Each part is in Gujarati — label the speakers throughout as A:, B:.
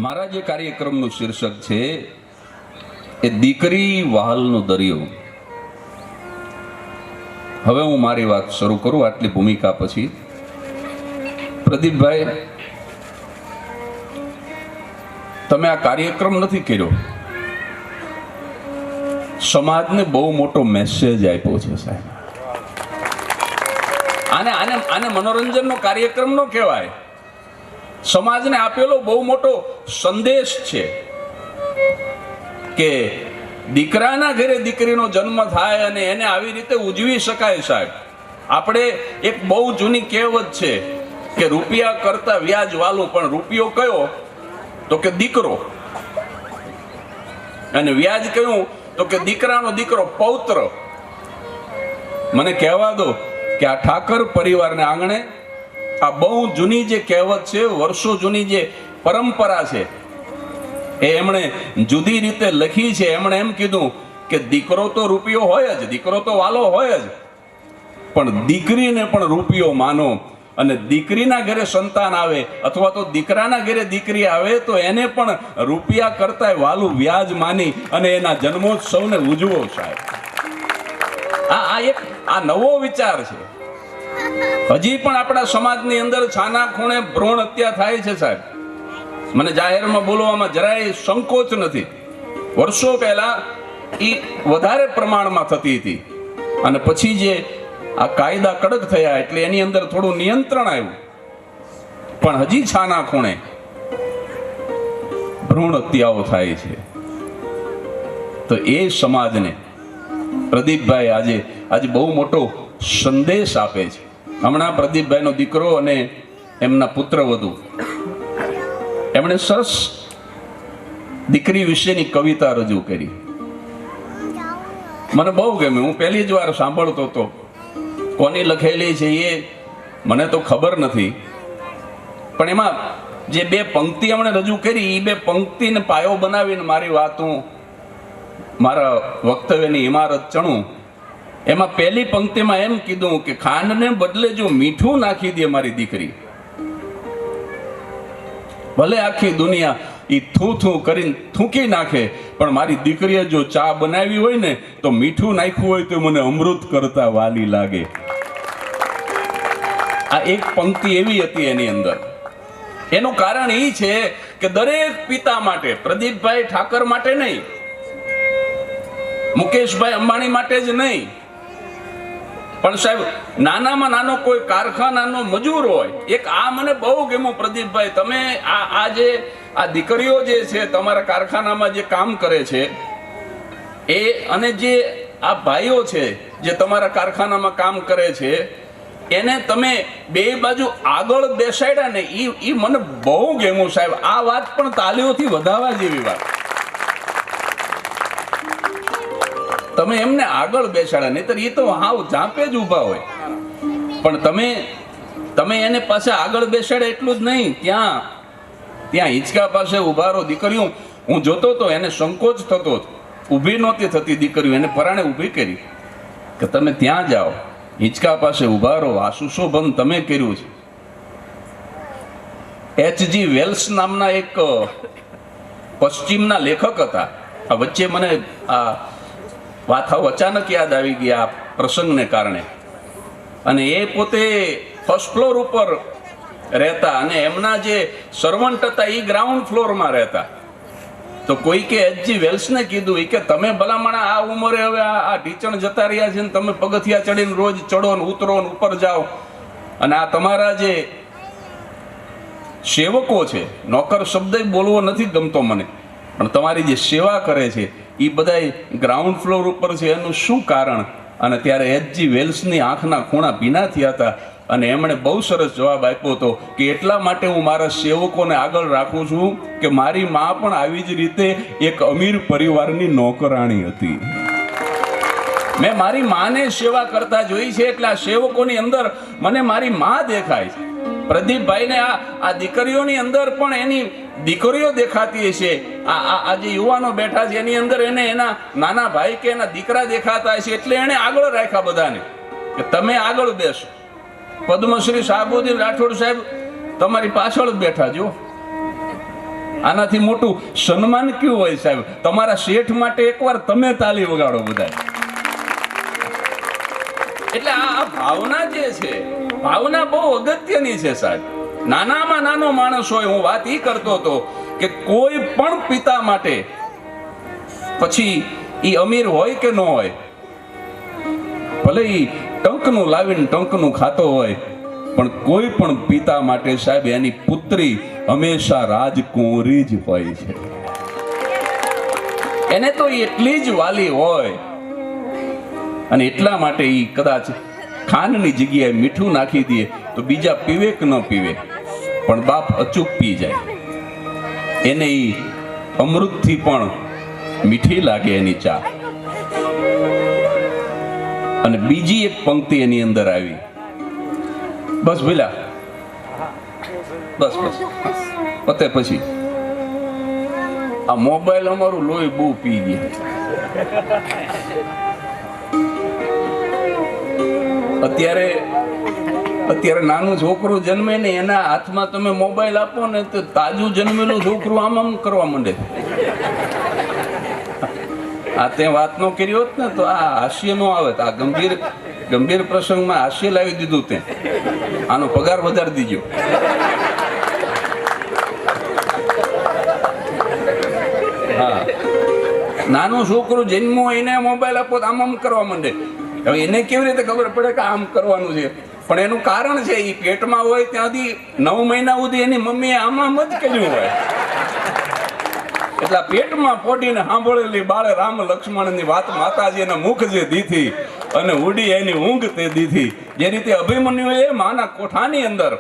A: મારા જે કાર્યક્રમનું શીર્ષક છે એ દીકરી વહાલનો દરિયો. હવે હું મારી વાત શરૂ કરું આટલી ભૂમિકા પછી. પ્રદીપભાઈ, તમે આ કાર્યક્રમ નથી કર્યો, સમાજને બહુ મોટો મેસેજ આપ્યો છે સાહેબ. આને આને આને મનોરંજનનો કાર્યક્રમ નો કહેવાય, સમાજને આપેલો બહુ મોટો સંદેશ છે કે દીકરાના ઘરે દીકરીનો જન્મ થાય અને એને આવી રીતે ઉજવી શકાય. સાહેબ, આપણે એક બહુ જૂની કહેવત છે કે રૂપિયા કરતા વ્યાજ વાલું, પણ રૂપિયો કયો તો કે દીકરો, અને વ્યાજ કયું તો કે દીકરાનો દીકરો પૌત્ર. મને કહેવા દો કે આ ઠાકર પરિવારને આંગણે આ બહુ જૂની જે કહેવત છે, વર્ષો જૂની જે પરંપરા છે, એ એમણે જુદી રીતે લખી છે. એમણે એમ કીધું કે દીકરો તો રૂપિયો હોય જ, દીકરો તો વાલો હોય જ, પણ દીકરીને પણ રૂપિયો માનો. અને દીકરીના ઘરે સંતાન આવે અથવા તો દીકરાના ઘરે દીકરી આવે તો એને પણ રૂપિયા કરતા વાલું વ્યાજ માની અને એના જન્મોત્સવને ઉજવો. સાહેબ, આ નવો વિચાર છે. હજી પણ આપણા સમાજની અંદર છાના ખૂણે ભ્રૂણ હત્યા થાય છે. સાહેબ, મને જાહેરમાં બોલવામાં જરાય સંકોચ નથી. વર્ષો પહેલા એ વધારે પ્રમાણમાં થતી હતી, અને પછી જે આ કાયદા કડક થયા એટલે એની અંદર થોડું નિયંત્રણ આવ્યું, પણ હજી છાના ખૂણે ભ્રૂણ હત્યાઓ થાય છે. તો એ સમાજને પ્રદીપભાઈ આજે બહુ મોટો સંદેશ આપે છે. હમણાં પ્રદીપભાઈનો દીકરો અને એમના પુત્રવધુ એમણે સરસ દીકરી વિશેની કવિતા રજૂ કરી. મને બહુ ગમ્યું. હું પહેલી જ વાર સાંભળતો હતો. કોની લખેલી છે એ મને તો ખબર નથી, પણ એમાં જે બે પંક્તિ એમણે રજૂ કરી, એ બે પંક્તિને પાયો બનાવીને મારી વાતું, મારા વક્તવ્યની ઇમારત ચણું. એમાં પહેલી પંક્તિમાં એમ કીધું કે ખાંડને બદલે જો મીઠું નાખી દે મારી દીકરી, ભલે આખી દુનિયા એ થૂ થૂ કરીને થૂંકી નાખે, પણ મારી દીકરીએ જો ચા બનાવી હોય ને તો મીઠું નાખ્યું હોય તો મને અમૃત કરતા વાલી લાગે. આ એક પંક્તિ એવી હતી એની અંદર. એનું કારણ એ છે કે દરેક પિતા માટે, પ્રદીપભાઈ ઠાકર માટે નહીં, મુકેશભાઈ અંબાણી માટે જ નહીં, પણ સાહેબ નાનામાં નાનો કોઈ કારખાનાનો મજૂર હોય, એક આ મને બહુ ગમ્યું પ્રદીપભાઈ, તમે આ દીકરીઓ જે છે તમારા કારખાનામાં જે કામ કરે છે એ, અને જે આ ભાઈઓ છે જે તમારા કારખાનામાં કામ કરે છે, એને તમે બે બાજુ આગળ બેસાડ્યા ને, એ મને બહુ ગમ્યું સાહેબ. આ વાત પણ તાલીઓથી વધારવા જેવી વાત. તમે એમને આગળ બેસાડ્યા, નહીતર એ તો હાવ ઝાંપે જ ઊભા હોય. પણ તમે એને પાસે આગળ બેસાડ્યા એટલું જ નહીં, ત્યાં હિંચકા પાસે ઉભા રહો. દીકરીઓ હું જોતો તો એને સંકોચ થતો, ઊભી નહોતી થતી દીકરીઓ, એને પરાણે ઊભી કરી કે તમે ત્યાં જાઓ, હિંચકા પાસે ઉભા રહો. આ સુશોભન તમે કર્યું છે. H.G. વેલ્સ નામના એક પશ્ચિમના લેખક હતા. આ વચ્ચે મને આ વાત અચાનક યાદ આવી ગઈ આ પ્રસંગને કારણે. અને એ પોતે ફર્સ્ટ ફ્લોર ઉપર રહેતા, અને એમના જે સર્વન્ટ હતા એ ગ્રાઉન્ડ ફ્લોરમાં રહેતા. તો કોઈકે H.G. વેલ્સને કીધું કે તમે ભલામણા આ ઉંમરે હવે આ ઢીચણ જતા રહ્યા છે ને તમે પગથિયા ચડીને રોજ ચડો ને ઉતરો ને ઉપર જાઓ, અને આ તમારા જે સેવકો છે, નોકર શબ્દ બોલવો નથી ગમતો મને, પણ તમારી જે સેવા કરે છે એ બધા ગ્રાઉન્ડ ફ્લોર ઉપર છે, એનું શું કારણ? અને ત્યારે H.G. વેલ્સની આંખના ખૂણા ભીના થયા હતા, અને એમણે બહુ સરસ જવાબ આપ્યો હતો કે એટલા માટે હું મારા સેવકોને આગળ રાખું છું કે મારી મા પણ આવી જ રીતે એક અમીર પરિવારની નોકરાણી હતી. મેં મારી માને સેવા કરતા જોઈ છે, એટલે આ સેવકોની અંદર મને મારી મા દેખાય છે. પ્રદીપભાઈને આ દીકરીઓની અંદર પણ એની દીકરીઓ દેખાતી હશે. આ જે યુવાનો બેઠા છે એની અંદર એને એના નાના ભાઈ કે એના દીકરા દેખાતા હશે, એટલે એને આગળ રાખ્યા બધાને કે તમે આગળ બેસો. પદ્મશ્રી શાહબુદ્દીન રાઠોડ સાહેબ તમારી પાછળ જ બેઠા જો, આનાથી મોટું સન્માન કયું હોય સાહેબ? તમારા શેઠ માટે એકવાર તમે તાલી વગાડો બધા. એટલે આ ભાવના જે છે, ભાવના બહુ અગત્યની છે સાહેબ. નાનામાં નાનો માણસ હોય, હું વાત ઈ કરતો હતો કે કોઈ પણ પિતા માટે, પછી ઈ અમીર હોય કે ન હોય, ભલે ઈ ટંકનું લાવીને ટંકનું ખાતો હોય, પણ કોઈ પણ પિતા માટે સાહેબ એની પુત્રી હંમેશા રાજકુંવરી જ હોય છે. એને તો એટલી જ વાલી હોય, અને એટલા માટે ઈ કદાચ ખાંડની જગ્યાએ મીઠું નાખી દે તો બીજા પીવે કે ન પીવે, પણ બાપ અચૂક પી જાય. એને ઈ અમૃતથી પણ મીઠી લાગે એની ચા. અને બીજી એક પંક્તિ એની અંદર આવી, બસ ભીલા, બસ બસ પતે પછી આ મોબાઈલ અમારું લોહી બહુ પી ગયા. અત્યારે નાનું છોકરું જન્મે ને એના હાથમાં તમે મોબાઈલ આપો ને તો તાજું જન્મેલું છોકરું આમ આમ કરવા માંડે. આ તે વાત નો કરી હોત ને તો આ હાસ્ય નો આવે. આ ગંભીર પ્રસંગમાં હાસ્ય લાવી દીધું. તે આનો પગાર વધારી દીજો. હા, નાનું છોકરું જન્મો એને મોબાઈલ આપો આમ આમ કરવા માંડે. હવે એને કેવી રીતે ખબર પડે કે આમ કરવાનું છે? પણ એનું કારણ છે, એ પેટમાં હોય ત્યાંથી 9 મહિના સુધી એની મમ્મીએ આમ આમ જ કર્યું હોય. એટલા પેટમાં પોટીને સાંભળેલી બાળે રામ લક્ષ્મણની વાત માતાજી એના મુખ જે દીધી અને ઉડી એની ઊંઘ તે દીધી. જે રીતે અભિમન્યુએ માના કોઠાની અંદર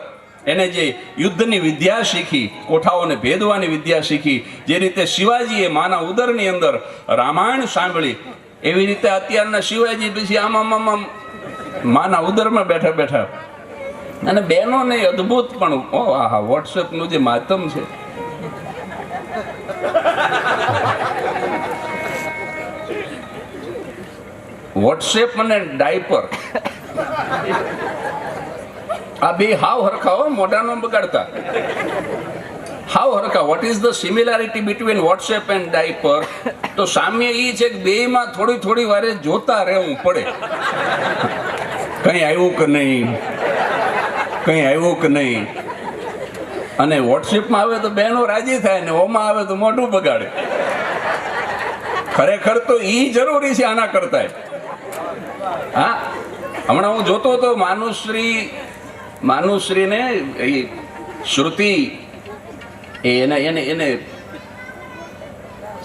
A: એને જે યુદ્ધની વિદ્યા શીખી, કોઠાઓને ભેદવાની વિદ્યા શીખી, જે રીતે શિવાજીએ માના ઉદરની અંદર રામાયણ સાંભળી, એવી રીતે અત્યારના શિવાજી પછી આમ માના ઉદરમાં બેઠા બેઠા. અને બહેનોને અદ્ભુત પણ આહા વોટ્સએપ નું જે માધ્યમ છે, વોટ્સએપ અને ડાયપર આ બે હાવ હરખા હો, મોઢાનો બગાડતા હાવ હરખા. What is the similarity between WhatsApp and diaper? તો સામ્ય એ છે કે બેમાં થોડી વારે જોતા રહેવું પડે, કઈ આવ્યું કે નહીં, કઈ આવ્યું કે નહીં. અને વોટ્સએપમાં આવે તો બહેનો રાજી થાય ને ઓમાં આવે તો મોઢું બગાડે. ખરેખર તો ઈ જરૂરી છે આના કરતા. હા, હમણાં હું જોતો હતો માનુશ્રીને શ્રુતિ એને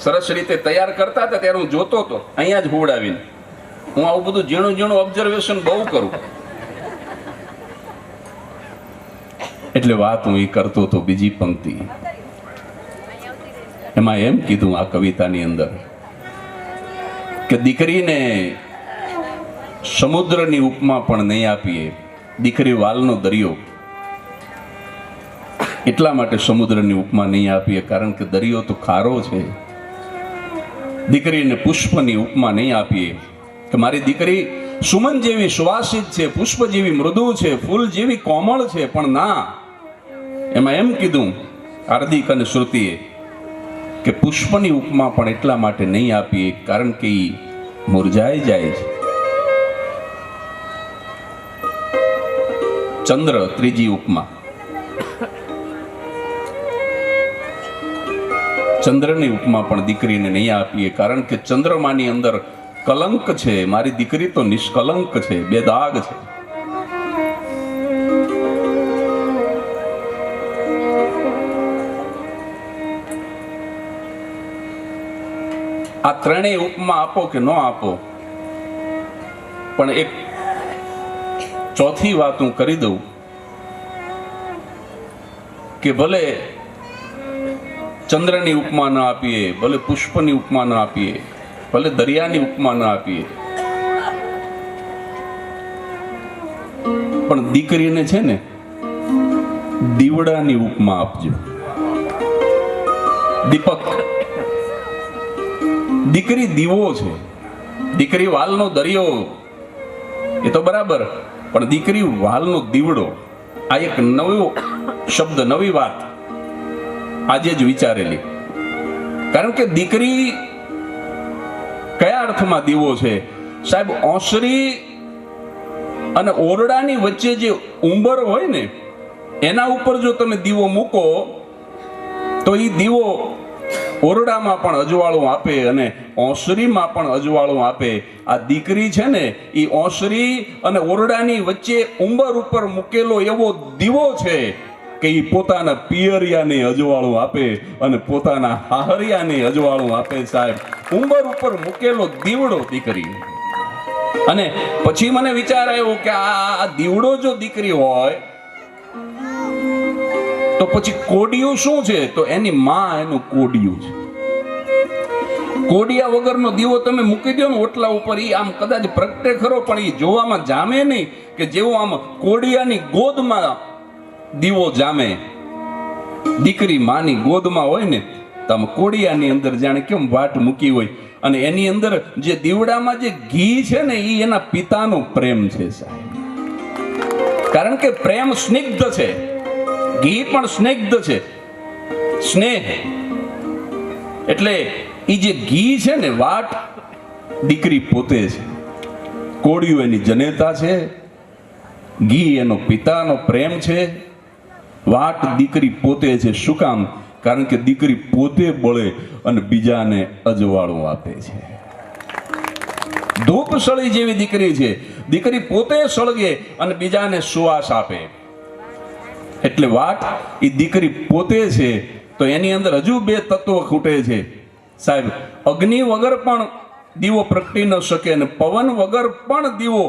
A: સરસ રીતે તૈયાર કરતા હતા ત્યારે હું જોતો હતો અહીંયા જ હુવડાવીને. હું આવું બધું ઝીણું ઓબ્ઝર્વેશન બહુ કરું. એટલે વાત હું એ કરતો હતો. બીજી પંક્તિ એમાં એમ કીધું આ કવિતાની અંદર કે દીકરીને સમુદ્રની ઉપમા પણ નહીં આપીએ. દીકરી વાલનો દરિયો, એટલા માટે સમુદ્રની ઉપમા નહીં આપીએ કારણ કે દરિયો તો ખારો છે. દીકરીને પુષ્પની ઉપમા નહીં આપીએ કે મારી દીકરી સુમન જેવી સુવાસિત છે, પુષ્પ જેવી મૃદુ છે, ફૂલ જેવી કોમળ છે. પણ ના, એમાં એમ કીધું હાર્દિક અને શ્રુતિએ કે પુષ્પની ઉપમા પણ એટલા માટે નહીં આપીએ કારણ કે એ મુરઝાઈ જાય છે. ચંદ્ર ત્રીજી ઉપમા, ચંદ્રની ઉપમા પણ દીકરીને નહીં આપીએ કારણ કે ચંદ્રમાની અંદર કલંક છે. મારી દીકરી તો નિષ્કલંક છે, બેદાગ છે. આ ત્રણેય ઉપમા આપો કે ન આપો, પણ એક ચોથી વાત હું કરી દઉં કે ભલે ચંદ્રની ઉપમા ન આપીએ, ભલે પુષ્પની ઉપમા ન આપીએ, ભલે દરિયાની ઉપમા ન આપીએ, પણ દીકરીને છે ને દીવડાની ઉપમા આપજો. દીપક, દીકરી દીવો છે. દીકરી વાલનો દરિયો એ તો બરાબર, પણ દીકરી વાલનો દીવડો, આ એક નવો શબ્દ, નવી વાત. આજે જ વિચારેલી. કારણ કે દીકરી કયા અર્થમાં દીવો છે સાહેબ? ઓસરી અને ઓરડાની વચ્ચે જે ઉંબર હોય ને એના ઉપર જો તમે દીવો મૂકો તો એ દીવો ઓરડામાં પણ અજવાળું આપે અને ઓસરીમાં પણ અજવાળું આપે. આ દીકરી છે ને એ ઓસરી અને ઓરડાની વચ્ચે ઉંબર ઉપર મૂકેલો એવો દીવો છે કે એ પોતાના પિયરિયાને અજવાળું આપે અને પોતાના હાહરિયાને અજવાળું આપે સાહેબ. ઉંબર ઉપર મૂકેલો દીવડો દીકરી. અને પછી મને વિચાર આવ્યો કે આ દીવડો જો દીકરી હોય તો પછી કોડિયું શું છે? તો એની માં એનું કોડિયું છે. કોડિયા વગરનો દીવો તમે મૂકી દો ને ઓટલા ઉપર, ઈ આમ કદાચ પ્રગટે ખરો પણ ઈ જોવામાં જામે નહીં કે જેવો આમ કોડિયાની ગોદમાં દીવો જામે. દીકરી માની ગોદમાં હોય ને તો આમ કોડિયાની અંદર જાણે કેમ વાટ મૂકી હોય. અને એની અંદર જે દીવડામાં જે ઘી છે ને એ એના પિતાનો પ્રેમ છે સાહેબ. કારણ કે પ્રેમ સ્નિગ્ધ છે, ઘી પણ સ્નિગ્ધ છે, સ્નેહ. એટલે એ જે ઘી છે ને વાટ દીકરી પોતે છે, કોળિયું એની જનેતા છે, ઘી એનો પિતાનો પ્રેમ છે, વાટ દીકરી પોતે છે. શું કામ? કારણ કે દીકરી પોતે બળે અને બીજાને અજવાળું આપે છે. ધૂપ સળી જેવી દીકરી છે. દીકરી પોતે સળગે અને બીજાને સુવાસ આપે. એટલે વાટ એ દીકરી પોતે છે. તો એની અંદર હજુ બે તત્વો ખૂટે છે સાહેબ. અગ્નિ વગર પણ દીવો પ્રગટી ન શકે અને પવન વગર પણ દીવો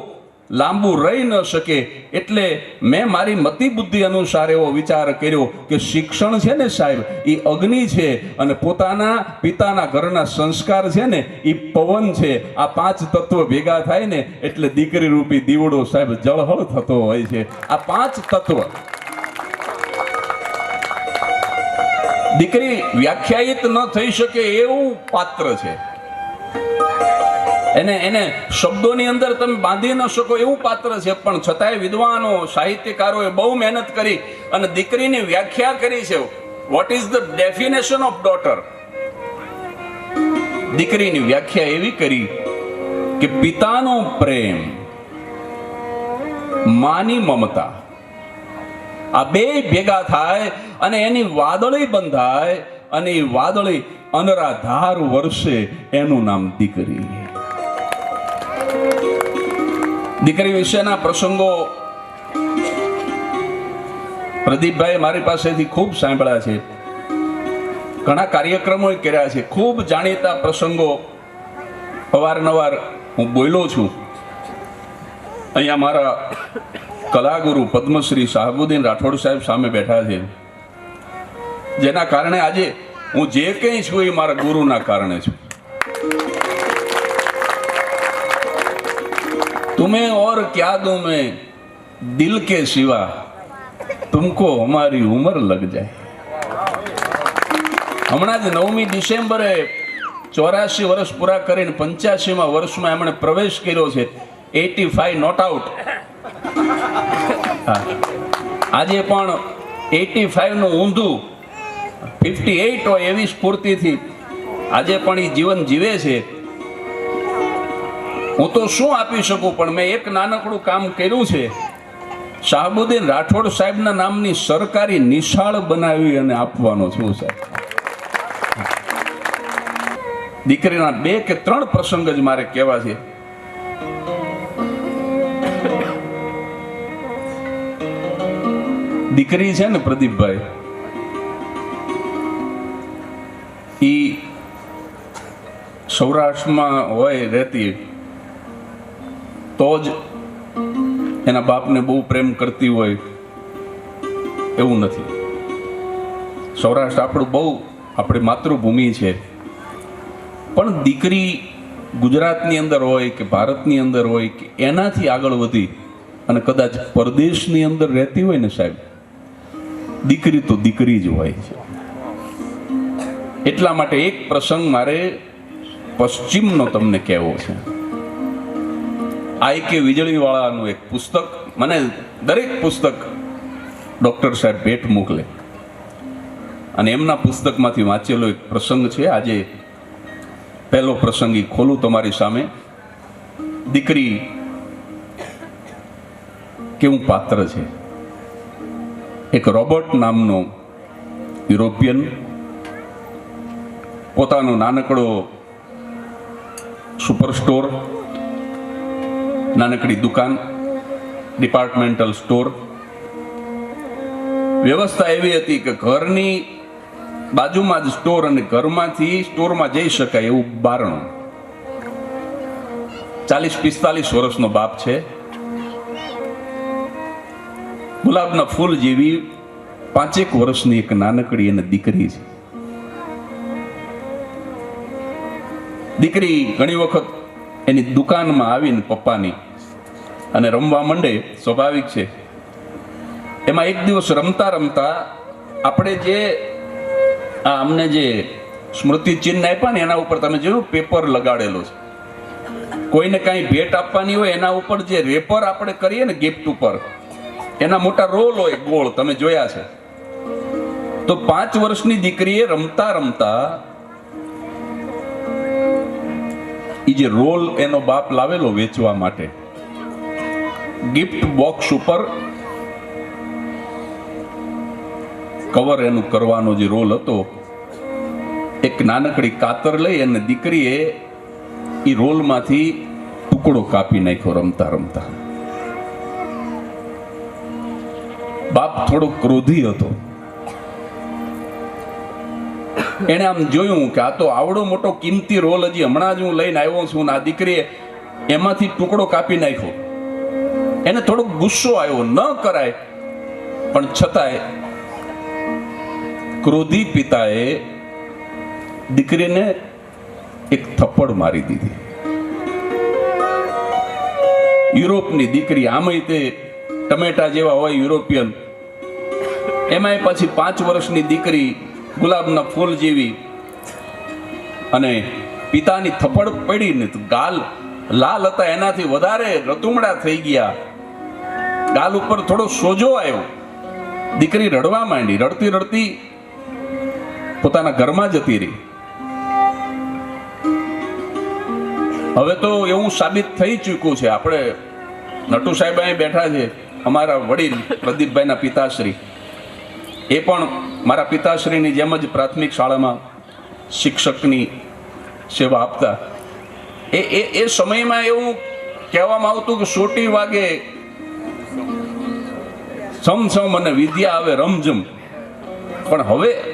A: લાંબુ રહી ન શકે. એટલે મેં મારી મતિ બુદ્ધિ અનુસાર એવો વિચાર કર્યો કે શિક્ષણ છે ને સાહેબ એ અગ્નિ છે અને પોતાના પિતાના ઘરના સંસ્કાર છે ને એ પવન છે. આ પાંચ તત્વ ભેગા થાય ને એટલે દીકરી રૂપી દીવડો સાહેબ જળહળ થતો હોય છે. આ પાંચ તત્વ દીકરી વ્યાખ્યાયિત ન થઈ શકે એવું પાત્ર છે. એને શબ્દોની અંદર તમે બાંધી ન શકો એવું પાત્ર છે. પણ છતાંય વિદ્વાનો સાહિત્યકારોએ બહુ મહેનત કરી અને દીકરીની વ્યાખ્યા કરી છે. What is the definition of daughter? દીકરીની વ્યાખ્યા એવી કરી કે પિતાનો પ્રેમ, માની મમતા, આ બે ભેગા થાય અને એની વાદળી બંધાય અને એ વાદળી અનરાધાર વર્ષે એનું નામ દીકરી. દીકરી વિશેના પ્રસંગો પ્રદીપભાઈ મારી પાસેથી ખૂબ સાંભળ્યા છે, ઘણા કાર્યક્રમો કર્યા છે, ખૂબ જાણીતા પ્રસંગો અવારનવાર હું બોલ્યો છું. અહીંયા મારા કલાગુરુ પદ્મશ્રી શાહબુદ્દીન રાઠોડ સાહેબ સામે બેઠા છે, જેના કારણે આજે હું જે કંઈ છું એ મારા ગુરુના કારણે છું. तुम्हें और क्या दूं मैं दिल के सिवा, तुमको हमारी उम्र लग जाए. હમણાં જ 9મી ડિસેમ્બરે 84 વર્ષ પૂરા કરીને 85મા વર્ષમાં એમણે પ્રવેશ કર્યો છે. 85 નોટ આઉટ. આજે પણ 85 નું ઊંધું 58 હોય એવી સ્ફૂર્તિથી આજે પણ એ જીવન જીવે છે. હું તો શું આપી શકું, પણ મેં એક નાનકડું કામ કર્યું છે. શાહબુદ્દીન રાઠોડ સાહેબના નામની સરકારી નિશાળ બનાવી અને આપવાનો છું સાહેબ. દીકરીના 2 કે 3 પ્રસંગ જ મારે કહેવા છે. દીકરી છે ને પ્રદીપભાઈ, ઈ સૌરાષ્ટ્રમાં હોય રહેતી તો જ એના બાપને બહુ પ્રેમ કરતી હોય એવું નથી. સૌરાષ્ટ્ર આપણું બહુ આપણી માતૃભૂમિ છે, પણ દીકરી ગુજરાતની અંદર હોય કે ભારતની અંદર હોય કે એનાથી આગળ વધી અને કદાચ પરદેશની અંદર રહેતી હોય ને સાહેબ, દીકરી તો દીકરી જ હોય છે. એટલા માટે એક પ્રસંગ મારે પશ્ચિમનો તમને કહેવો છે. આઈ.કે. વીજળીવાળાનું એક પુસ્તક, મને દરેક પુસ્તક ડૉક્ટર સાહેબ ભેટ મોકલે. અને એમના પુસ્તકમાંથી વાંચેલો એક પ્રસંગ છે. આજે પહેલો પ્રસંગ ઈ ખોલું તમારી સામે. દીકરી કેવું પાત્ર છે. એક રોબર્ટ નામનો યુરોપિયન પોતાનો નાનકડો સુપર સ્ટોર, નાનકડી દુકાન, ડિપાર્ટમેન્ટલ સ્ટોર. વ્યવસ્થા એવી હતી કે ઘરની બાજુમાં જ સ્ટોર અને ઘરમાંથી સ્ટોરમાં જઈ શકાય એવું બારણું. 40-45 વર્ષનો બાપ છે. ગુલાબના ફૂલ જેવી 5 વર્ષની એક નાનકડી અને દીકરી છે. દીકરી ઘણી વખત એની દુકાનમાં આવીને પપ્પાની અને રમવા માંડે, સ્વાભાવિક છે. એમાં એક દિવસ રમતા રમતા આપણે જે અમને જે સ્મૃતિ ચિહ્ન આપ્યા ને એના ઉપર તમે જોયું પેપર લગાડેલો છે. કોઈને કાંઈ ભેટ આપવાની હોય એના ઉપર જે રેપર આપણે કરીએ ને ગિફ્ટ ઉપર, એના મોટા રોલ હોય ગોળ, તમે જોયા છે. તો 5 વર્ષની દીકરીએ રમતા રમતા એ જે રોલ એનો બાપ લાવેલો વેચવા માટે, ગિફ્ટ બોક્સ ઉપર કવર એનું કરવાનો જે રોલ હતો, એક નાનકડી કાતર લઈ અને દીકરીએ એ રોલમાંથી ટુકડો કાપી નાખ્યો રમતા રમતા. બાપ થોડો ક્રોધી હતો. એને આમ જોયું કે આ તો આવડો મોટો કિંમતી રોલ હજી હમણાં જ હું લઈને આવ્યો છું, આ દીકરીએ એમાંથી ટુકડો કાપી નાખ્યો. એને થોડો ગુસ્સો આવ્યો. ન કરાય, પણ છતાંય ક્રોધી પિતાએ દીકરીને એક થપ્પડ મારી દીધી. યુરોપની દીકરી, આમાંય તે ટમેટા જેવા હોય યુરોપિયન, એમાંય પછી 5 વર્ષની દીકરી ગુલાબના ફૂલ જેવી, અને પિતાની થપ્પડ પડી ને ગાલ લાલ હતા એનાથી વધારે રતુમડા થઈ ગયા. ગાલ ઉપર થોડો સોજો આવ્યો. દીકરી રડવા માંડી. રડતી રડતી પોતાના ઘરમાં જતી રહી. હવે તો એવું સાબિત થઈ ચૂક્યું છે. આપણે નટુ સાહેબ અહીં બેઠા છે, અમારા વડીલ પ્રદીપભાઈના પિતાશ્રી. એ પણ મારા પિતાશ્રીની જેમ જ પ્રાથમિક શાળામાં શિક્ષકની સેવા આપતા. એ સમયમાં એવું કહેવામાં આવતું કે સોટી વાગે સમસમ અને વિદ્યા આવે રમઝમ. પણ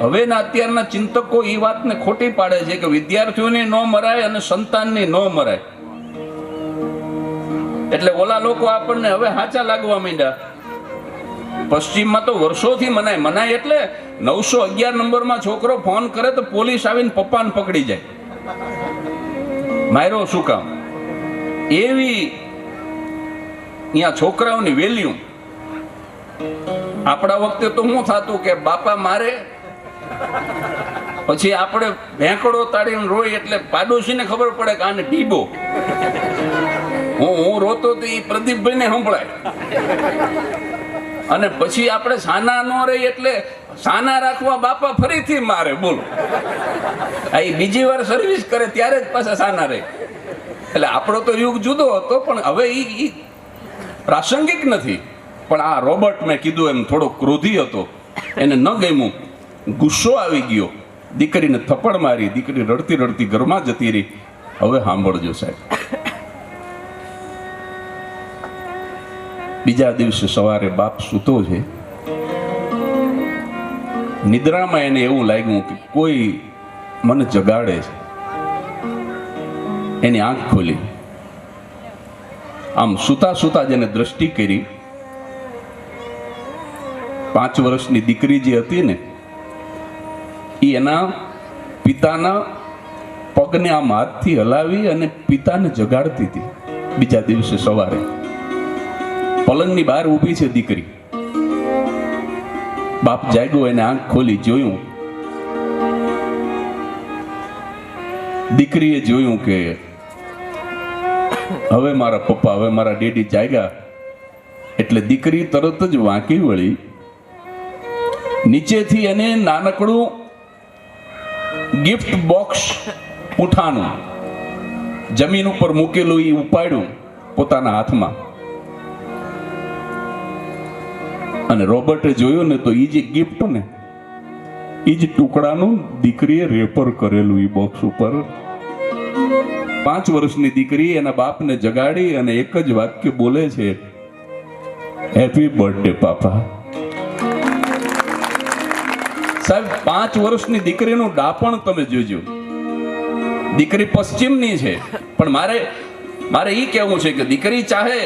A: હવેના અત્યારના ચિંતકો એ વાતને ખોટી પાડે છે કે વિદ્યાર્થીઓને ન મરાય અને સંતાનને ન મરાય. એટલે ઓલા લોકો આપણને હવે હાચા લાગવા માંડ્યા. પશ્ચિમમાં તો વર્ષોથી મનાય એટલે 911 નંબરમાં છોકરો ફોન કરે તો પોલીસ આવીને પપ્પાને પકડી જાય. માર્યો શું કામ? એવી અહીંયા છોકરાઓની વેલ્યુ. આપણા વખતે તો શું થતું કે બાપા મારે, પછી આપણે ભેંકડો તાળીને રોય એટલે પાડોશીને ખબર પડે કે આને ટીબો. હું રોતો તો એ પ્રદીપભાઈને સંભળાય. અને પછી આપણે સાના ન રહી એટલે સાના રાખવા બાપા ફરીથી મારે. બોલો, આ બીજી વાર સર્વિસ કરે ત્યારે જ પાછા સાના રહે. એટલે આપણો તો યુગ જુદો હતો, પણ હવે એ પ્રાસંગિક નથી. પણ આ રોબર્ટ મેં કીધું એમ થોડો ક્રોધી હતો. એને ન ગમ્યું, ગુસ્સો આવી ગયો, દીકરીને થપ્પડ મારી. દીકરી રડતી રડતી ઘરમાં જતી રહી. હવે સાંભળજો સાહેબ. બીજા દિવસે સવારે બાપ સૂતો છે. નિદ્રામાં એને એવું લાગ્યું કે કોઈ મને જગાડે છે. એની આંખ ખોલી. આમ સૂતા સૂતા જેને દ્રષ્ટિ કરી, 5 વર્ષની દીકરી જે હતી ને, એ એના પિતાના પગને આમ હાથથી હલાવી અને પિતાને જગાડતી હતી. બીજા દિવસે સવારે પલંગની બહાર ઊભી છે દીકરી. બાપ જાગ્યો, એને આંખ ખોલી, જોયું. દીકરીએ જોયું કે હવે મારા પપ્પા, હવે મારા ડેડી જાગ્યા. એટલે દીકરી તરત જ વાંકી વળી નીચેથી એને નાનકડું ગિફ્ટ બોક્સ ઉઠાનું જમીન ઉપર મૂકેલું એ ઉપાડ્યું પોતાના હાથમાં, અને રોબર્ટે જોયું ને તો એ જે ગિફ્ટ ને એ જ ટુકડાનું દીકરીએ રેપર કરેલું એ બોક્સ ઉપર. 5 વર્ષની દીકરી એના બાપને જગાડી અને એક જ વાક્ય બોલે છે, હેપી બર્થડે પાપા. સાહેબ 5 વર્ષની દીકરીનું ડાપણ તમે જોજો. દીકરી પશ્ચિમની છે, પણ મારે ઈ કહેવું છે કે દીકરી ચાહે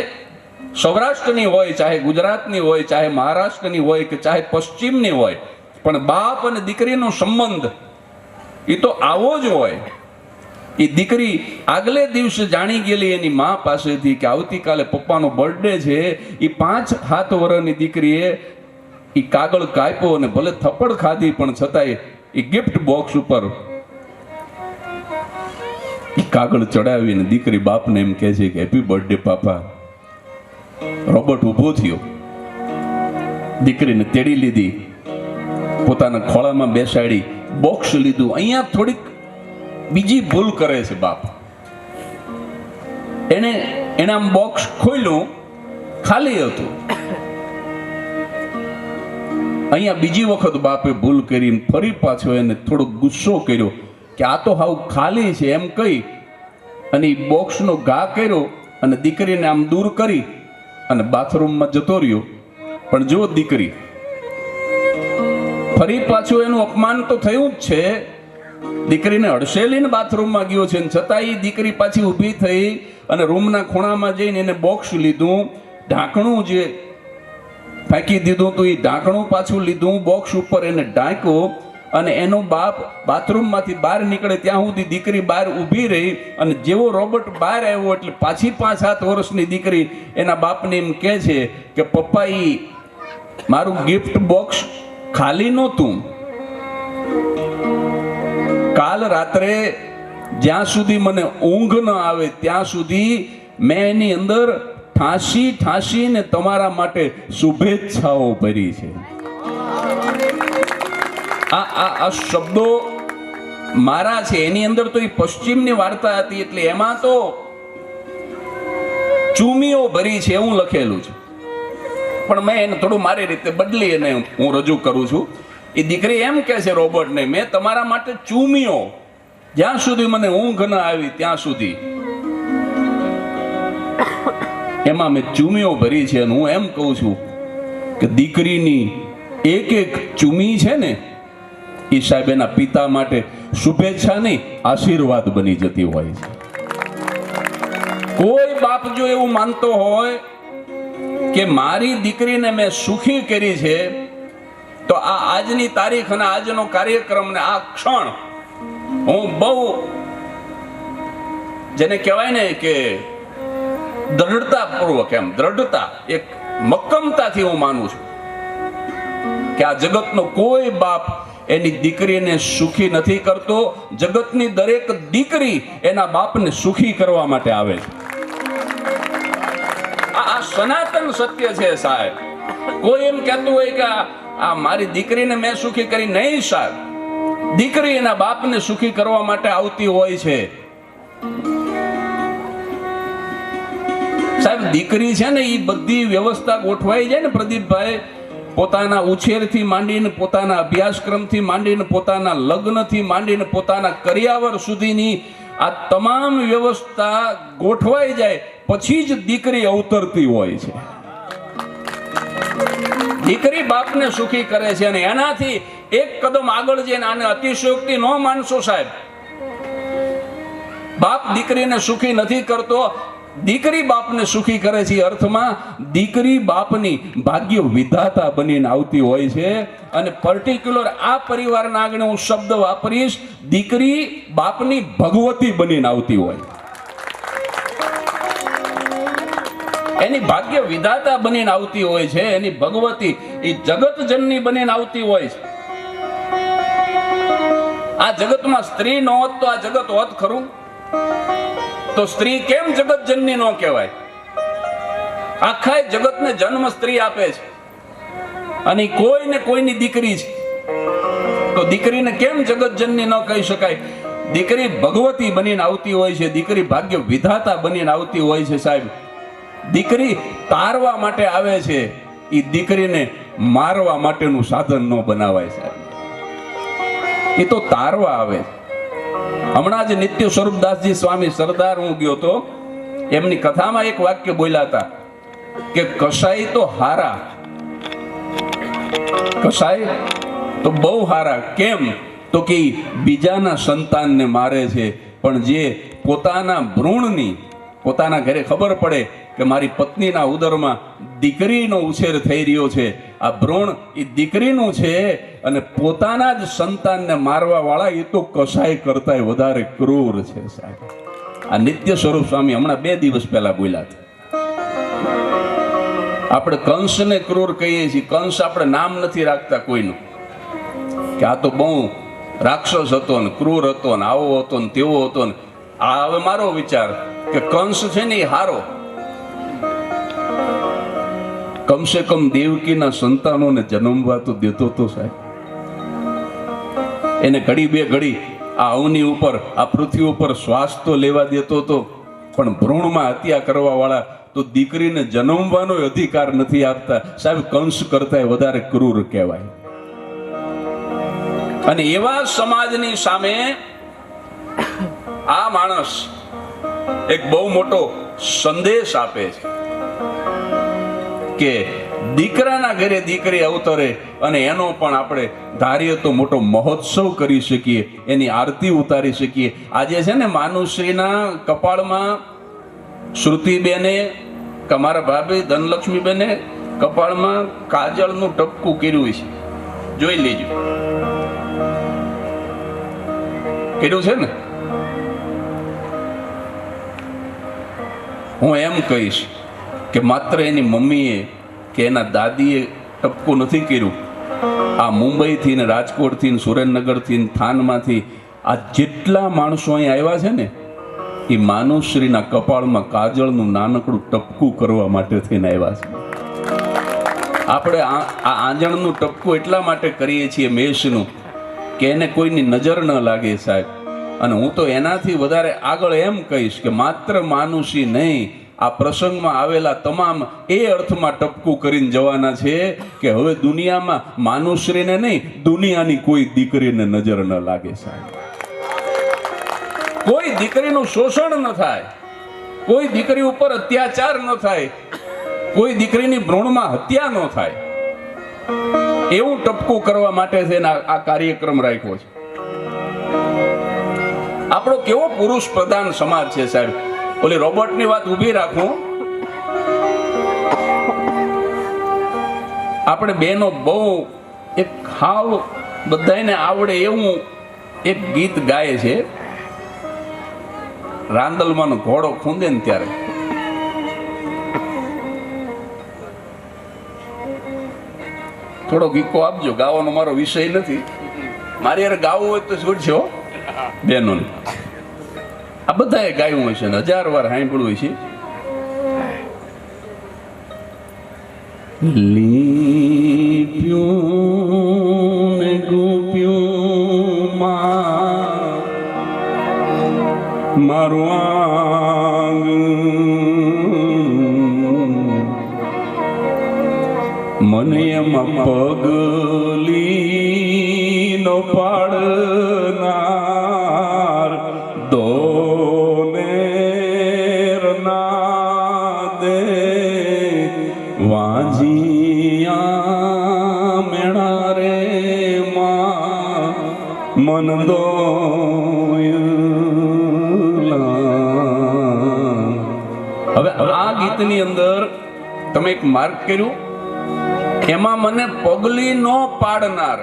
A: સૌરાષ્ટ્રની હોય, ચાહે ગુજરાતની હોય, ચાહે મહારાષ્ટ્રની હોય કે ચાહે પશ્ચિમની હોય, પણ બાપ અને દીકરીનો સંબંધ એ તો આવો જ હોય. એ દીકરી આગલે દિવસે જાણી ગયેલી એની મા પાસેથી કે આવતીકાલે પપ્પાનો બર્થડે છે. એ 5-7 વર્ષની દીકરીએ એ કાગળ કાપ્યો અને ભલે થપ્પડ ખાધી પણ છતાંય એ ગિફ્ટ બોક્સ ઉપર એ કાગળ ચડાવીને દીકરી બાપને એમ કહે છે કે હેપી બર્થડે પાપા. રોબર્ટ ઊભો થયો, દીકરીને તેડી લીધી, પોતાના ખોળામાં બેસાડી, બોક્સ લીધું. અહીંયા થોડીક બીજી ભૂલ કરે છે બાપ. એને આમ બોક્સ ખોલ્યું, ખાલી હતું. અહીંયા બીજી વખત બાપે ભૂલ કરી, ફરી પાછો એને થોડો ગુસ્સો કર્યો કે આ તો હાવ ખાલી છે એમ કહી અને એ બોક્સનો ઘા કર્યો અને દીકરીને આમ દૂર કરી અને બાથરૂમમાં જતો રહ્યો. પણ જો દીકરી ફરી પાછું એનું અપમાન તો થયું જ છે. દીકરીને અડસેલીને બાથરૂમમાં ગયો છે, છતાં એ દીકરી પાછી ઊભી થઈ અને રૂમના ખૂણામાં જઈને એને બોક્સ લીધું, ઢાંકણું જે ફેંકી દીધું તો એ ઢાંકણું પાછું લીધું, બોક્સ ઉપર એને ઢાંક્યો અને એનો બાપ બાથરૂમમાંથી બહાર નીકળે ત્યાં સુધી દીકરી બહાર ઊભી રહી. અને જેવો રોબર્ટ બહાર આવ્યો એટલે પાછી 5-7 વર્ષની દીકરી એના બાપને એમ કહે છે કે પપ્પા ઈ મારું ગિફ્ટ બોક્સ ખાલી નહોતું. કાલ રાત્રે જ્યાં સુધી મને ઊંઘ ન આવે ત્યાં સુધી મેં એની અંદર ઠાંસીને તમારા માટે શુભેચ્છાઓ ભરી છે. આ શબ્દો મારા છે. એની અંદર તો એ પશ્ચિમની વાર્તા હતી એટલે એમાં તો ચૂમીઓ ભરી છે એવું લખેલું છે, પણ મેં એને થોડું મારી રીતે બદલી અને હું રજૂ કરું છું. એ દીકરી એમ કહે છે રોબર્ટને, મેં તમારા માટે ચૂમીઓ જ્યાં સુધી મને ઊંઘ ન આવી ત્યાં સુધી એમાં મેં ચૂમીઓ ભરી છે. અને હું એમ કહું છું કે દીકરીની એક ચૂમી છે ને એ સાહેબ એના પિતા માટે શુભેચ્છા નહીં, આશીર્વાદ બની જતી હોય છે. કોઈ બાપ જો એવું માનતો હોય કે મારી દીકરીને મેં સુખી કરી છે તો આ આજની તારીખ અને આજનો કાર્યક્રમ ને આ ક્ષણ હું બહુ જેને કહેવાય ને કે દ્રઢતાપૂર્વક, એમ દ્રઢતા, એક મક્કમતાથી હું માનું છું કે આ જગતનો કોઈ બાપ એની દીકરીને સુખી નથી કરતો. જગતની દરેક દીકરી એના બાપને સુખી કરવા માટે આવે છે. આ સનાતન સત્ય છે સાહેબ. કોઈ એમ કહેતું હોય કે આ મારી દીકરીને મેં સુખી કરી, નહીં સાહેબ. દીકરી એના બાપને સુખી કરવા માટે આવતી હોય છે. સાહેબ દીકરી છે ને એ બધી વ્યવસ્થા ગોઠવાઈ જાય ને પ્રદીપભાઈ, પોતાના ઉછેરથી માંડીને, પોતાના અભ્યાસક્રમથી માંડીને, પોતાના લગ્નથી માંડીને, પોતાના કરિયાવર સુધીની આ તમામ વ્યવસ્થા ગોઠવાઈ જાય પછી જ દીકરી અવતરતી હોય છે. દીકરી બાપને સુખી કરે છે અને એનાથી એક કદમ આગળ જઈને, આને અતિશયોક્તિ ન માનશો સાહેબ, બાપ દીકરીને સુખી નથી કરતો, દીકરી બાપને સુખી કરે છે. અર્થમાં દીકરી બાપની ભાગ્ય વિધાતા બનીને આવતી હોય છે. અને પર્ટિક્યુલર આ પરિવારના આગળ હું શબ્દ વાપરીશ, દીકરી બાપની ભગવતી બનીને આવતી હોય, એની ભાગ્ય વિધાતા બનીને આવતી હોય છે, એની ભગવતી એ જગત જનની બનીને આવતી હોય છે. આ જગતમાં સ્ત્રી ન હોત તો આ જગત હોત ખરું? તો સ્ત્રી કેમ જગત જનની ન કહેવાય? આખા જગતને જન્મ સ્ત્રી આપે છે. અને કોઈને કોઈની દીકરી છે. તો દીકરીને કેમ જગતજનની ન કહી શકાય? દીકરી ભગવતી બનીને આવતી હોય છે, દીકરી ભાગ્ય વિધાતા બનીને આવતી હોય છે સાહેબ. દીકરી તારવા માટે આવે છે, એ દીકરીને મારવા માટેનું સાધન ન બનાવાય સાહેબ. એ તો તારવા આવે. હમણાં જ નિત્ય સ્વરૂપદાસજી સ્વામી સરદાર હું ગયો તો, એમની કથામાં એક વાક્ય બોલ્યા હતા કે કસાઈ તો હારા, કસાઈ તો બહુ હારા. કેમ? તો કે બીજાના સંતાનને મારે છે, પણ જે પોતાના ભ્રૂણની, પોતાના ઘરે ખબર પડે કે મારી પત્નીના ઉદરમાં દીકરીનો ઉછેર થઈ રહ્યો છે, આ ભ્રૂણ એ દીકરીનું છે, અને પોતાના જ સંતાનને મારવા વાળા એ તો કસાઈ કરતા વધારે ક્રૂર છે સાહેબ. આ નિત્ય સ્વરૂપ સ્વામી હમણાં 2 દિવસ પહેલા બોલ્યા હતા. આપણે કંસને ક્રૂર કહીએ છીએ. કંસ આપણે નામ નથી રાખતા કોઈનું કે આ તો બહુ રાક્ષસ હતો ને, ક્રૂર હતો ને, આવો હતો ને, તેવો હતો ને. આ હવે મારો વિચાર કે કંસ છે ને એ હારો. કમસે કમ દેવકીના સંતાનોને જન્મવા તો દેતો તો સાહેબ. એને ઘડી બે ઘડી આ અવની ઉપર, આ પૃથ્વી ઉપર શ્વાસ તો લેવા દેતો હતો, પણ ભ્રૂણમાં હત્યા કરવા વાળા તો દીકરીને જન્મવાનો અધિકાર નથી આપતા સાહેબ. કંસ કરતા વધારે ક્રૂર કહેવાય. અને એવા સમાજની સામે આ માણસ એક બહુ મોટો સંદેશ આપે છે કે દીકરાના ઘરે દીકરી અવતરે અને એનો પણ આપણે ધારીએ તો મોટો મહોત્સવ કરી શકીએ, એની આરતી ઉતારી શકીએ. આજે છે ને માનુશ્રીના કપાળમાં શ્રુતિબેને કે મારા ભાભી ધનલક્ષ્મીબેને કપાળમાં કાજળનું ટપકું કર્યું છે, જોઈ લેજો. કર્યું છે ને? હું એમ કહીશ કે માત્ર એની મમ્મીએ કે એના દાદીએ ટપકું નથી કર્યું. આ મુંબઈથી ને રાજકોટથી ને સુરેન્દ્રનગરથી ને થાનમાંથી આ જેટલા માણસો અહીં આવ્યા છે ને, એ માનુશ્રીના કપાળમાં કાજળનું નાનકડું ટપકું કરવા માટે થઈને આવ્યા છે. આપણે આ આંજણનું ટપકું એટલા માટે કરીએ છીએ મેષનું કે એને કોઈની નજર ન લાગે સાહેબ. અને હું તો એનાથી વધારે આગળ એમ કહીશ કે માત્ર માનુષી નહીં, આ પ્રસંગમાં આવેલા તમામ એ અર્થમાં ટપકું કરીને જવાના છે કે હવે દુનિયામાં માનુશ્રીને નહીં, દુનિયાની કોઈ દીકરીને નજર ન લાગે સાહેબ. કોઈ દીકરીનું શોષણ ન થાય, કોઈ દીકરી ઉપર અત્યાચાર ન થાય, કોઈ દીકરીની ભ્રૂણમાં હત્યા ન થાય, એવું ટપકું કરવા માટે છે આ કાર્યક્રમ રાખ્યો છે. આપણો કેવો પુરુષ પ્રધાન સમાજ છે સાહેબ. ઓલી રોબોટની વાત ઊભી રાખું, આપણે બેનો બહુ એક હાવ બધાને આવડે એવું એક ગીત ગાય છે. રાંદલમાંનો ઘોડો ખૂંદે ને ત્યારે થોડો ગીકો આપજો. ગાવાનો મારો વિષય નથી, મારી યાર ગાવું હોય તો છોડજો બેનો. આ બધાએ ગાયું હોય છે ને 1000 વાર સાંભળ્યું હોય છે. લીપ્યું ને ગૂપ્યું મારું આંગ, મને એમાં પગલી નો પાડનાર દોનેર ના દે વાંજિયા મેણા રે માં મન દો. હવે આ ગીતની અંદર તમે એક માર્ક કર્યું, એમાં મને પગલી નો પાડનાર.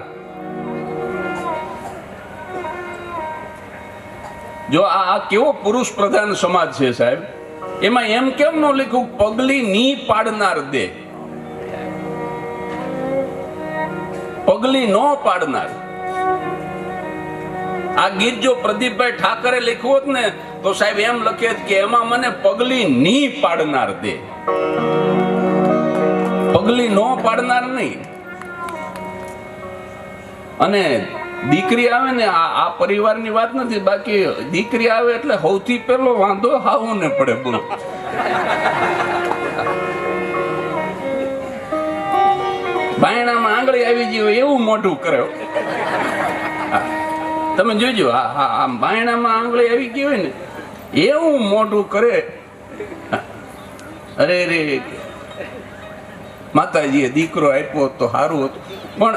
A: જો આ કેવો પુરુષ પ્રધાન સમાજ છે સાહેબ. એમાં એમ કેમ નો લખ્યું પગલી ની પાડનાર દે, પગલી નો પાડનાર. આ ગીત જો પ્રદીપભાઈ ઠાકરે લખ્યું હોત ને તો સાહેબ એમ લખે કે એમાં મને પગલી ની પાડનાર દે, પગલી નો પાડનાર નહીં. અને દીકરી આવે ને, આ પરિવારની વાત નથી, બાકી દીકરી આવે એટલે સૌથી પહેલો વાંધો હાવું ને પડે. બોલો, બાયણામાં આંગળી આવી ગઈ હોય એવું મોઢું કરે. તમે જોજો, આ બાયણામાં આંગળી આવી ગઈ હોય ને એવું મોઢું કરે. અરે રે, માતાજીએ દીકરો આપ્યો તો સારું હતું. પણ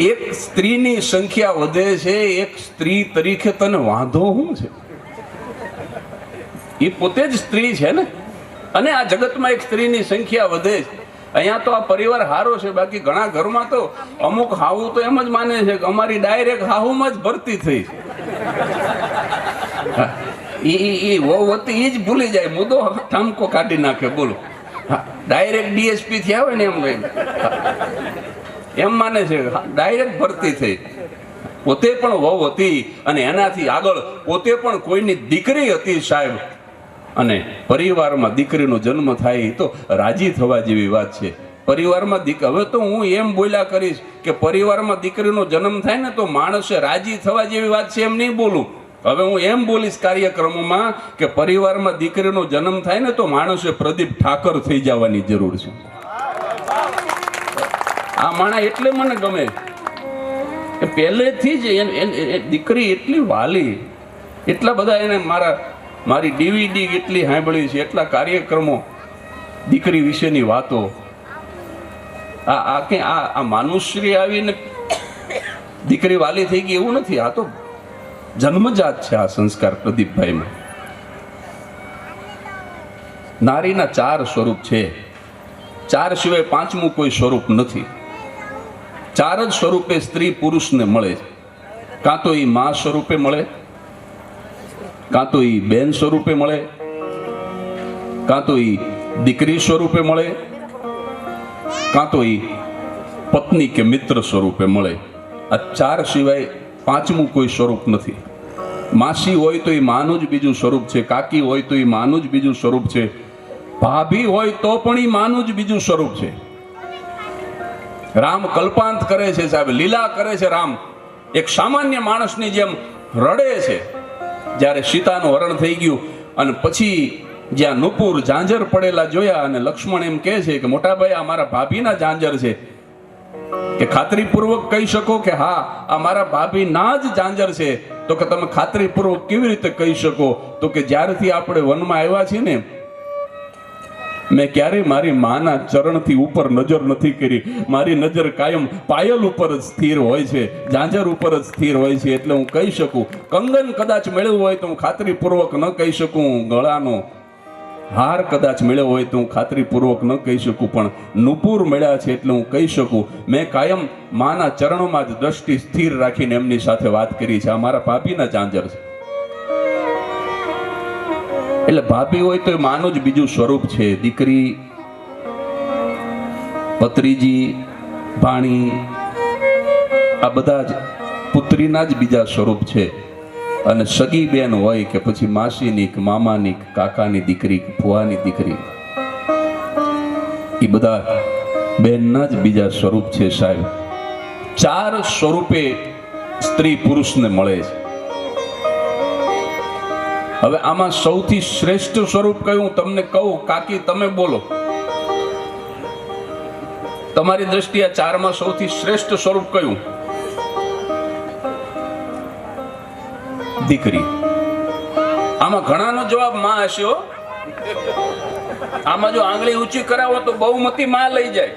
A: એક સ્ત્રીની સંખ્યા વધે છે, એક સ્ત્રી તરીકે તને વાંધો શું છે? એ પોતે જ સ્ત્રી છે ને, અને આ જગતમાં એક સ્ત્રીની સંખ્યા વધે છે. અહીંયા તો આ પરિવાર હારો છે, બાકી ઘણા ઘરમાં તો અમુક હાહુ તો એમ જ માને છે કે અમારી ડાયરેક્ટ હાહુમાં જ ભરતી થઈ છે. એ વહુવતી એ જ ભૂલી જાય, મુદ્દો ઠામકો કાઢી નાખે. બોલો, ડાયરેક્ટ ડીએસપી થયા હોય ને એમ માને છે, ડાયરેક્ટ ભરતી થઈ. પોતે પણ વહુ હતી અને એનાથી આગળ પોતે પણ કોઈની દીકરી હતી સાહેબ. અને પરિવારમાં દીકરીનો જન્મ થાય તો રાજી થવા જેવી વાત છે. પરિવારમાં હવે તો હું એમ બોલ્યા કરીશ કે પરિવારમાં દીકરીનો જન્મ થાય ને તો માણસે રાજી થવા જેવી વાત છે, એમ નહીં બોલું. હવે હું એમ બોલીશ કાર્યક્રમોમાં કે પરિવારમાં દીકરીનો જન્મ થાય ને તો માણસે પ્રદીપ ઠાકર થઈ જવાની જરૂર છે. આ માણા એટલે મને ગમે કે પહેલેથી જ દીકરી એટલી વાલી, એટલા બધા એને મારી ડીવીડી એટલી સાંભળી છે, એટલા કાર્યક્રમો દીકરી વિશેની વાતો. આ માનુશ્રી આવીને દીકરી વાલી થઈ ગઈ એવું નથી, આ તો જન્મજાત છે આ સંસ્કાર પ્રદીપભાઈમાં. નારીના 4 સ્વરૂપ છે, 4 સિવાય 5મું કોઈ સ્વરૂપ નથી. 4 જ સ્વરૂપે સ્ત્રી પુરુષને મળે છે. કાં તો એ મા સ્વરૂપે મળે, કાં તો એ બેન સ્વરૂપે મળે, કાં તો એ દીકરી સ્વરૂપે મળે, કાં તો એ પત્ની કે મિત્ર સ્વરૂપે મળે. આ 4 સિવાય 5મું કોઈ સ્વરૂપ નથી. માસી હોય તો એ માનું જ બીજું સ્વરૂપ છે, કાકી હોય તો એ માનું જ બીજું સ્વરૂપ છે, ભાભી હોય તો પણ એ માનું જ બીજું સ્વરૂપ છે. રામ કલ્પાંત કરે છે સાહેબ, લીલા કરે છે. રામ એક સામાન્ય માણસની જેમ રડે છે. જ્યારે સીતાનું હરણ થઈ ગયું અને પછી જ્યાં નુપુર ઝાંઝર પડેલા જોયા અને લક્ષ્મણ એમ કહે છે કે મોટા ભાઈ આ મારા ભાભીના ઝાંઝર છે, કે ખાતરીપૂર્વક કહી શકો કે હા આ મારા ભાભીના જ ઝાંઝર છે? તો કે તમે ખાતરીપૂર્વક કેવી રીતે કહી શકો? તો કે જ્યારથી આપણે વનમાં આવ્યા છીએ ને મેં ક્યારેય મારી માના ચરણથી ઉપર નજર નથી કરી. મારી નજર કાયમ પાયલ ઉપર જ સ્થિર હોય છે, ઝાંઝર ઉપર જ સ્થિર હોય છે. એટલે હું કહી શકું. કંગન કદાચ મેળવ્યું હોય તો હું ખાતરીપૂર્વક ન કહી શકું, ગળાનો હાર કદાચ મેળવ્યો હોય તો હું ખાતરીપૂર્વક ન કહી શકું, પણ નુપુર મળ્યા છે એટલે હું કહી શકું. મેં કાયમ માના ચરણોમાં જ દ્રષ્ટિ સ્થિર રાખીને એમની સાથે વાત કરી છે. આ મારા ભાભીના ઝાંઝર છે. એટલે ભાભી હોય તો એ માનું જ બીજું સ્વરૂપ છે. દીકરી, ભત્રીજી, ભાણી, આ બધા જ પુત્રીના જ બીજા સ્વરૂપ છે. અને સગી બેન હોય કે પછી માસીની કે મામાની કે કાકાની દીકરી કે ફુવાની દીકરી, એ બધા બેનના જ બીજા સ્વરૂપ છે સાહેબ. 4 સ્વરૂપે સ્ત્રી પુરુષને મળે છે. હવે આમાં સૌથી શ્રેષ્ઠ સ્વરૂપ કયું તમને કહું? કાકી તમે બોલો, તમારી દ્રષ્ટિએ 4માં સૌથી શ્રેષ્ઠ સ્વરૂપ કયું? દીકરી. આમાં ઘણાનો જવાબ માં હશે હો. આમાં જો આંગળી ઊંચી કરાવો તો બહુમતી માં લઈ જાય.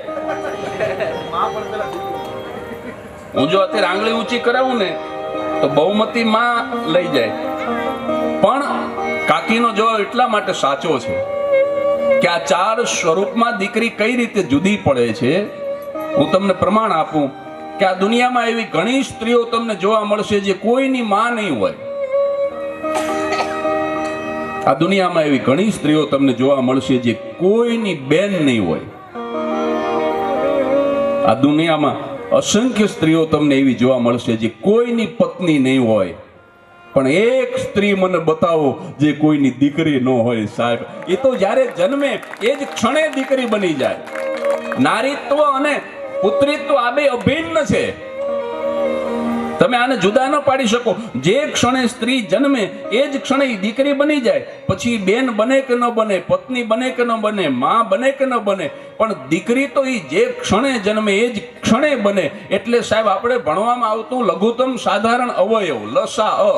A: હું જો અત્યારે આંગળી ઊંચી કરાવું ને તો બહુમતી માં લઈ જાય. પણ કાકીનો જવાબ એટલા માટે સાચો છે કે આ 4 સ્વરૂપમાં દીકરી કઈ રીતે જુદી પડે છે. હું તમને પ્રમાણ આપું કે આ દુનિયામાં એવી ઘણી સ્ત્રીઓ તમને જોવા મળશે જે કોઈની માં નહીં હોય. આ દુનિયામાં એવી ઘણી સ્ત્રીઓ તમને જોવા મળશે જે કોઈની બેન નહીં હોય. આ દુનિયામાં અસંખ્ય સ્ત્રીઓ તમને એવી જોવા મળશે જે કોઈની પત્ની નહીં હોય. પણ એક સ્ત્રી મને બતાવો જે કોઈની દીકરી ન હોય સાહેબ. એ તો જ્યારે જન્મે એ જ ક્ષણે દીકરી બની જાય. નારીત્વ અને પુત્રીત્વ આ બે અભિન્ન છે. તમે આને જુદા ન પાડી શકો. જે ક્ષણે સ્ત્રી જન્મે એ જ ક્ષણે દીકરી બની જાય. પછી બેન બને કે ન બને, પત્ની બને કે ન બને, માં બને કે ન બને, પણ દીકરી તો એ જે ક્ષણે જન્મે એ જ ક્ષણે બને. એટલે સાહેબ આપણે ભણવામાં આવતું લઘુત્તમ સાધારણ અવયવ લસા અ,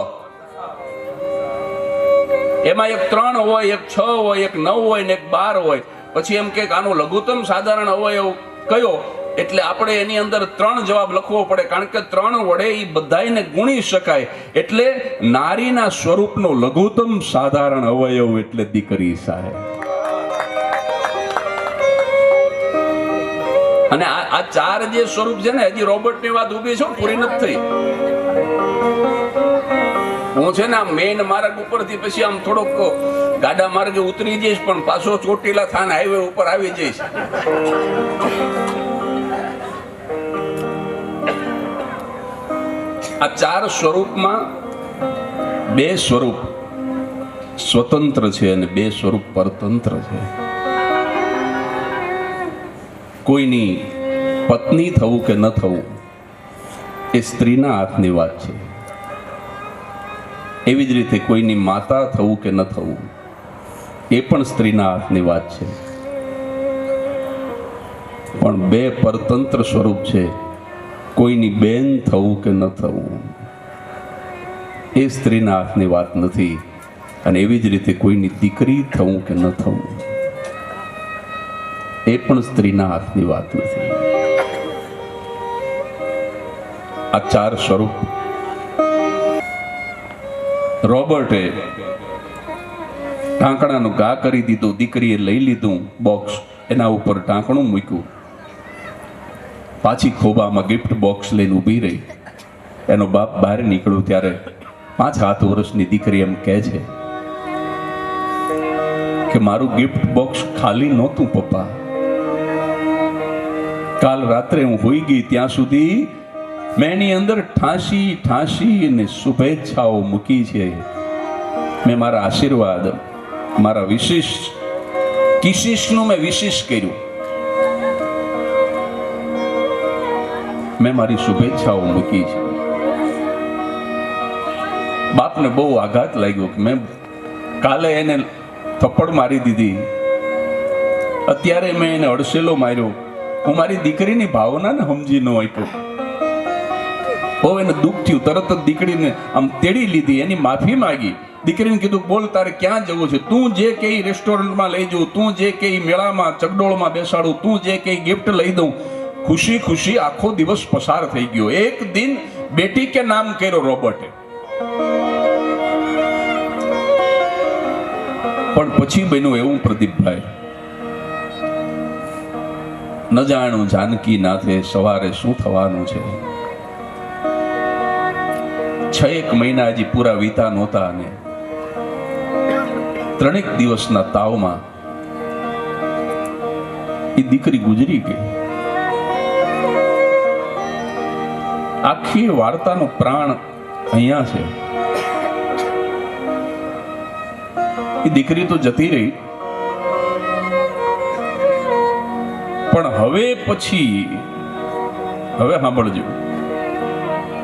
A: એમાં એક 3 હોય, એક 6 હોય, એક 9 હોય ને એક 12 હોય. પછી એમ કે આનો લઘુત્તમ સાધારણ અવયવ કયો, એટલે આપણે એની અંદર 3 જવાબ લખવો પડે, કારણ કે 3 વડે એ બધાને ગુણી શકાય. એટલે નારીના સ્વરૂપનો લઘુત્તમ સાધારણ અવયવ એટલે દીકરી સાહેબ. અને આ 4 જે સ્વરૂપ છે ને, હજી રોબોટની વાત ઊભી છે, પૂરી નથી થઈ. હું છે ને મેઇન માર્ગ ઉપરથી પછી આમ થોડોક ગાડા માર્ગે ઉતરી જઈશ, પણ પાછો ચોટીલા થાન હાઈવે ઉપર આવી જઈશ. આ 4 સ્વરૂપમાં 2 સ્વરૂપ સ્વતંત્ર છે અને 2 સ્વરૂપ પરતંત્ર છે. કોઈની પત્ની થવું કે ન થવું એ સ્ત્રીના હાથની વાત છે. એવી જ રીતે કોઈની માતા થવું કે ન થવું એ પણ સ્ત્રીના હાથની વાત છે. પણ 2 પરતંત્ર સ્વરૂપ છે. કોઈની બેન થવું કે ન થવું એ સ્ત્રીના હાથની વાત નથી, અને એવી જ રીતે કોઈની દીકરી થવું કે ન થવું એ પણ સ્ત્રીના હાથની વાત નથી. આ 4 સ્વરૂપ રોબર્ટે ઢાંકણાનું ઘા કરી દીધું. દીકરીએ લઈ લીધું બોક્સ, એના ઉપર ઢાંકણું મૂક્યું. પાછી ખોબામાં ગિફ્ટ બોક્સ લઈને ઊભી રહી. એનો બાપ બહાર નીકળ્યો ત્યારે 5-7 વર્ષની દીકરી એમ કહે છે કે મારું ગિફ્ટ બોક્સ ખાલી નહોતું પપ્પા. કાલ રાત્રે હું હોઈ ગઈ ત્યાં સુધી મેં એની અંદર ઠાંસી અને શુભેચ્છાઓ મૂકી છે. મેં મારા આશીર્વાદ, મારા કિશિશનું મેં વિશેષ કર્યું. મેં મારી શુભેચ્છાઓ મૂકી છે. બાપને બહુ આઘાત લાગ્યો કે મેં કાલે એને થપ્પડ મારી દીધી, અત્યારે મેં એને અડસેલો માર્યો. હું મારી દીકરીની ભાવનાને સમજી ન આપ્યો. બહુ એને દુઃખ થયું. તરત જ દીકરીને આમ તેડી લીધી, એની માફી માંગી. દીકરીને કીધું બોલ તારે ક્યાં જવું છે, તું જે કે રેસ્ટોરન્ટમાં લઈ જવું, તું જે કે મેળામાં ચકડોળમાં બેસાડું, તું જે કે ગિફ્ટ લઈ દઉં. ખુશી ખુશી આખો દિવસ પસાર થઈ ગયો. એક દિન બેટી કે નામ કર્યો રોબર્ટે. પણ પછી બન્યું એવું પ્રદીપભાઈ, ન જાણું જાનકી નાથે સવારે શું થવાનું છે. 6 મહિના હજી પૂરા વીતા નહોતા અને 3 દિવસના તાવમાં એ દીકરી ગુજરી ગઈ. આખી વાર્તાનો પ્રાણ અહીંયા છે. એ દીકરી તો જતી રહી, પણ હવે સાંભળજો,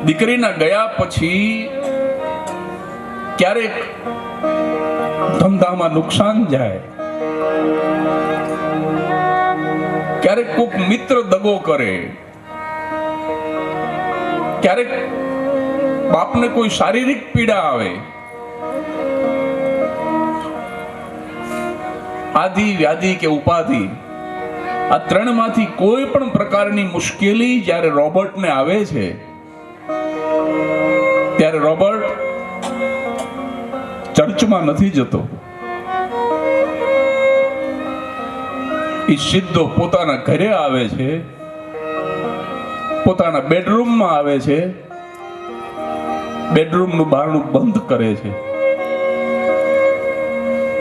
A: દીકરીના ગયા પછી ક્યારેક ધંધામાં નુકસાન જાય, ક્યારેક કોઈક મિત્ર દગો કરે, ક્યારેક બાપને કોઈ શારીરિક પીડા આવે, આદિ વ્યાધિ કે ઉપાધિ, આ 3 માંથી કોઈ પણ પ્રકારની મુશ્કેલી જ્યારે રોબર્ટને આવે છે ત્યારે રોબર્ટ ચર્ચમાં નથી જતો. એ સીધો પોતાના ઘરે આવે છે, પોતાના બેડરૂમમાં આવે છે, બેડરૂમનું બારણું બંધ કરે છે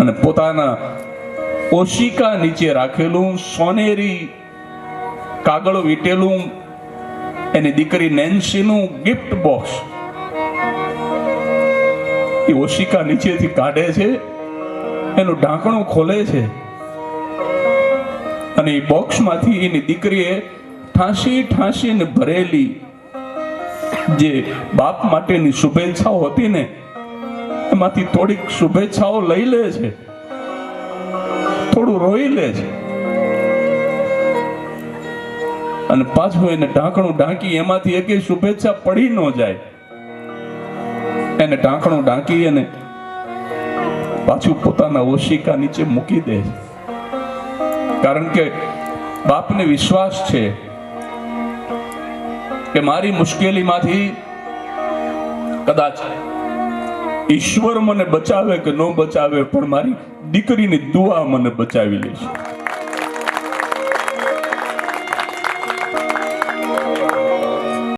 A: અને પોતાના ઓશિકા નીચે રાખેલું સોનેરી કાગળ વીટેલું એની દીકરી નેન્સીનું ગિફ્ટ બોક્સ એ ઓશિકા નીચેથી કાઢે છે, એનું ઢાંકણું ખોલે છે અને એ બોક્સમાંથી એની દીકરીએ ઠાંસીને ભરેલી જે બાપ માટેની શુભેચ્છાઓ હતી ને એમાંથી થોડીક શુભેચ્છાઓ લઈ લે છે, થોડું રોઈ લે છે અને પાછું એને ઢાંકણું ઢાંકી એમાંથી એકેય શુભેચ્છા પડી ન જાય એને ઢાંકણું ઢાંકી અને પાછું પોતાના ઓશિકા નીચે મૂકી દે છે. કારણ કે બાપને વિશ્વાસ છે કે મારી મુશ્કેલીમાંથી કદાચ ઈશ્વર મને બચાવે કે ન બચાવે પણ મારી દીકરીની દુઆ મને બચાવી લેશે.